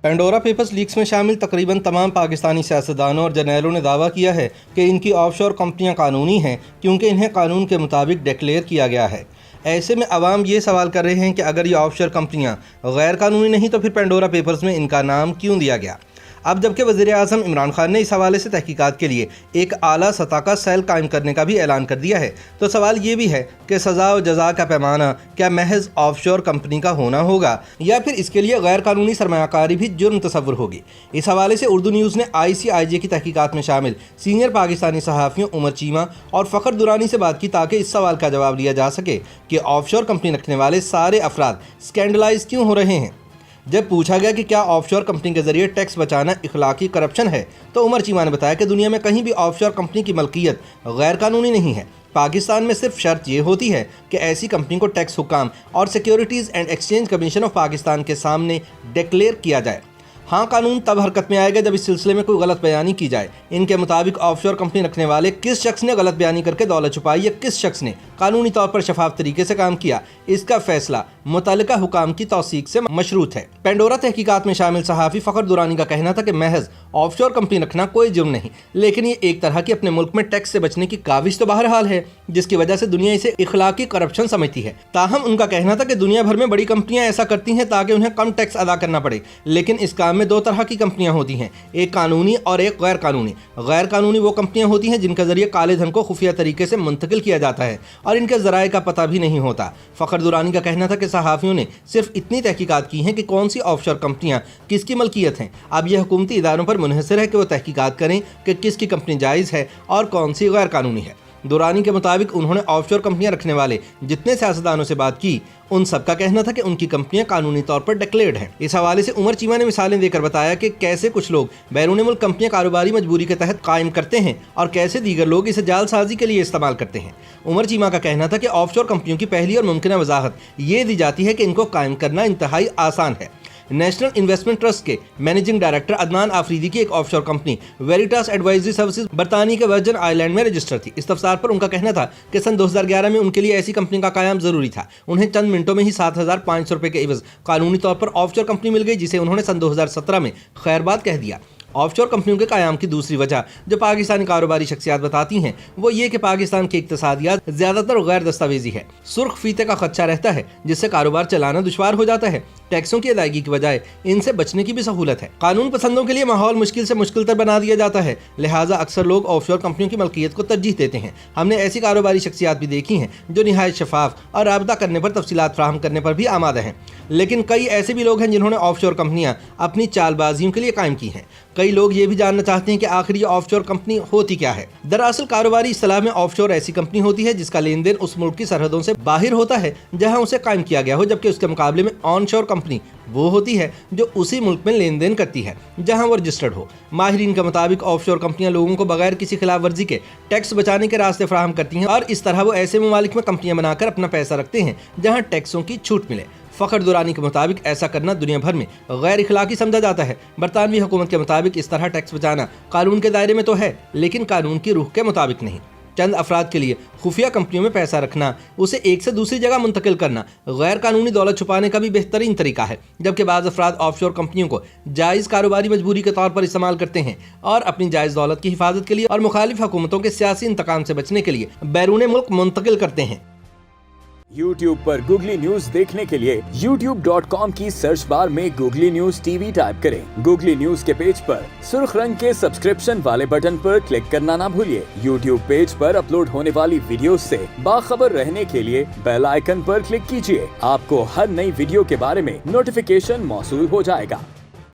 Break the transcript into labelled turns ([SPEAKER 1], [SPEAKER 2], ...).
[SPEAKER 1] Pandora papers leaks में शामिल तकरीबन तमाम पाकिस्तानी सियासतदानों और जर्नैलों ने दावा किया है कि इनकी ऑफशोर कंपनियां कानूनी हैं क्योंकि इन्हें कानून के मुताबिक डिक्लेयर किया गया है। ऐसे में अवाम ये सवाल कर रहे हैं कि अगर ये ऑफशोर कंपनियां गैर कानूनी नहीं तो फिर पेंडोरा पेपर्स में इनका नाम क्यों दिया गया। अब जबकि वज़ीर-ए-आज़म इमरान खान ने इस हवाले से तहकीकात के लिए एक आला सतह का सेल कायम करने का भी ऐलान कर दिया है, तो सवाल ये भी है कि सज़ा और जज़ा का पैमाना क्या महज ऑफशोर कंपनी का होना होगा या फिर इसके लिए गैर कानूनी सरमायाकारी भी जुर्म तस्वुर होगी। इस हवाले से उर्दू न्यूज़ ने ICIJ की तहकीकात में शामिल सीनियर पाकिस्तानी सहाफ़ियों उमर चीमा और फ़खर दुरानी से बात की ताकि इस सवाल का जवाब दिया जा सके कि ऑफशोर कंपनी रखने वाले सारे अफराद स्कैंडलाइज क्यों हो रहे हैं। जब पूछा गया कि क्या ऑफशोर कंपनी के जरिए टैक्स बचाना इखलाकी करप्शन है, तो उमर चीमा ने बताया कि दुनिया में कहीं भी ऑफशोर कंपनी की मलकियत गैर कानूनी नहीं है। पाकिस्तान में सिर्फ शर्त ये होती है कि ऐसी कंपनी को टैक्स हुकाम और securities and exchange commission of Pakistan के सामने डिक्लेयर किया जाए। हाँ, कानून तब हरकत में आएगा जब इस सिलसिले में कोई गलत बयानी की जाए। इनके मुताबिक ऑफशोर कंपनी रखने वाले किस शख्स ने गलत बयानी करके दौलत छुपाई या किस शख्स ने कानूनी तौर पर शफाफ तरीके से काम किया, इसका फैसला मुतल्लिका हुकाम की तौसीक से मशरूत है। पेंडोरा तहकीकात में शामिल सहाफ़ी फ़खर दुरानी का कहना था कि महज ऑफशोर कंपनी रखना कोई जुर्म नहीं, लेकिन ये एक तरह की अपने मुल्क में टैक्स से बचने की काविश तो बहरहाल है, जिसकी वजह से दुनिया इसे इखलाकी करप्शन समझती है। ताहम उनका कहना था कि दुनिया भर में बड़ी कंपनियां ऐसा करती हैं ताकि उन्हें कम टैक्स अदा करना पड़े, लेकिन इस काम में दो तरह की कंपनियां होती हैं, एक कानूनी और एक गैर कानूनी। गैर कानूनी वो कंपनियां होती हैं जिनके जरिए काले धन को खुफिया तरीके से मुंतकिल किया जाता है और इनके ज़राए का पता भी नहीं होता। फ़खर दुरानी का कहना था कि सहाफ़ियों ने सिर्फ इतनी तहकीकात की हैं कि कौन सी ऑफशोर कंपनियां किसकी मलकियत हैं। अब यह हुकूमती इदारों पर मुनहसर है कि वो तहकीकात करें कि किसकी कंपनी जायज़ है और कौन सी गैर कानूनी है। दुरानी के मुताबिक उन्होंने ऑफशोर कंपनियां रखने वाले जितने सियासतदानों से बात की, उन सब का कहना था कि उनकी कंपनियां कानूनी तौर पर डिक्लेयर्ड हैं। इस हवाले से उमर चीमा ने मिसालें देकर बताया कि कैसे कुछ लोग बैरून मुल्क कंपनियां कारोबारी मजबूरी के तहत कायम करते हैं और कैसे दीगर लोग इसे जालसाजी के लिए इस्तेमाल करते हैं। उमर चीमा का कहना था कि ऑफशोर कंपनियों की पहली और मुमकिन वजाहत ये दी जाती है कि इनको कायम करना इंतहाई आसान है। नेशनल इन्वेस्टमेंट ट्रस्ट के मैनेजिंग डायरेक्टर अदनान आफरीदी की एक offshore company Veritas advisory services बरतानिया के वर्जन आइलैंड में रजिस्टर थी। इस तफसार पर उनका कहना था कि सन 2011 में उनके लिए ऐसी कंपनी का कायम जरूरी था। उन्हें चंद मिनटों में ही 7,500 रुपये के इवज कानूनी तौर पर ऑफशोर कंपनी मिल गई, जिसे उन्होंने सन 2017 में खैरबाद कह दिया। ऑफशोर कंपनियों के कायम की दूसरी वजह जो पाकिस्तानी कारोबारी शख्सियात बताती हैं वो ये कि पाकिस्तान की इक्तसादियात ज़्यादातर गैर दस्तावेजी है। सुर्ख फीते का खदशा रहता है जिससे कारोबार चलाना दुश्वार हो जाता है। टैक्सों की अदायगी की बजाय इनसे बचने की भी सहूलत है। कानून पसंदों के लिए माहौल मुश्किल से मुश्किल तर बना दिया जाता है, लिहाजा अक्सर लोग ऑफशोर कंपनियों की मलकियत को तरजीह देते हैं। हमने ऐसी कारोबारी शख्सियात भी देखी हैं जो निहायत शफाफ और राबता करने पर तफसीलात फराहम करने पर भी आमादा हैं, लेकिन कई ऐसे भी लोग हैं जिन्होंने ऑफशोर कंपनियां अपनी चालबाजियों के लिए कायम की हैं। कई लोग ये भी जानना चाहते हैं कि आखिर ये ऑफशोर कंपनी होती क्या है। दरअसल कारोबारी इस्तिलाह में ऑफशोर ऐसी कंपनी होती है जिसका लेन देन उस मुल्क की सरहदों से बाहर होता है जहां उसे कायम किया गया हो, जबकि उसके मुकाबले में ऑनशोर कंपनी वो होती है जो उसी मुल्क में लेन देन करती है जहां वो रजिस्टर्ड हो। माहिरीन के मुताबिक ऑफशोर कंपनियां लोगों को बगैर किसी खिलाफ वर्जी के टैक्स बचाने के रास्ते फराहम करती हैं और इस तरह वो ऐसे ममालिक में कंपनियां बनाकर अपना पैसा रखते हैं जहां टैक्सों की छूट मिले। फ़खर दुरानी के मुताबिक ऐसा करना दुनिया भर में गैर इखलाकी समझा जाता है। बरतानवी हुकूमत के मुताबिक इस तरह टैक्स बचाना कानून के दायरे में तो है, लेकिन कानून की रूह के मुताबिक नहीं। चंद अफराद के लिए खुफिया कंपनियों में पैसा रखना, उसे एक से दूसरी जगह मुंतकिल करना गैर कानूनी दौलत छुपाने का भी बेहतरीन तरीका है, जबकि बाज़ अफराद ऑफशोर कंपनियों को जायज़ कारोबारी मजबूरी के तौर पर इस्तेमाल करते हैं और अपनी जायज़ दौलत की हिफाजत के लिए और मुखालिफ हुकूमतों के सियासी इंतकाम से बचने के लिए बैरून मुल्क मुंतकिल करते हैं।
[SPEAKER 2] YouTube पर गूगली न्यूज देखने के लिए youtube.com की सर्च बार में गूगली न्यूज TV टाइप करें। गूगली न्यूज के पेज पर सुर्ख रंग के सब्सक्रिप्शन वाले बटन पर क्लिक करना ना भूलिए। YouTube पेज पर अपलोड होने वाली वीडियोस से बाखबर रहने के लिए बेल आइकन पर क्लिक कीजिए। आपको हर नई वीडियो के बारे में नोटिफिकेशन मौसूल हो जाएगा।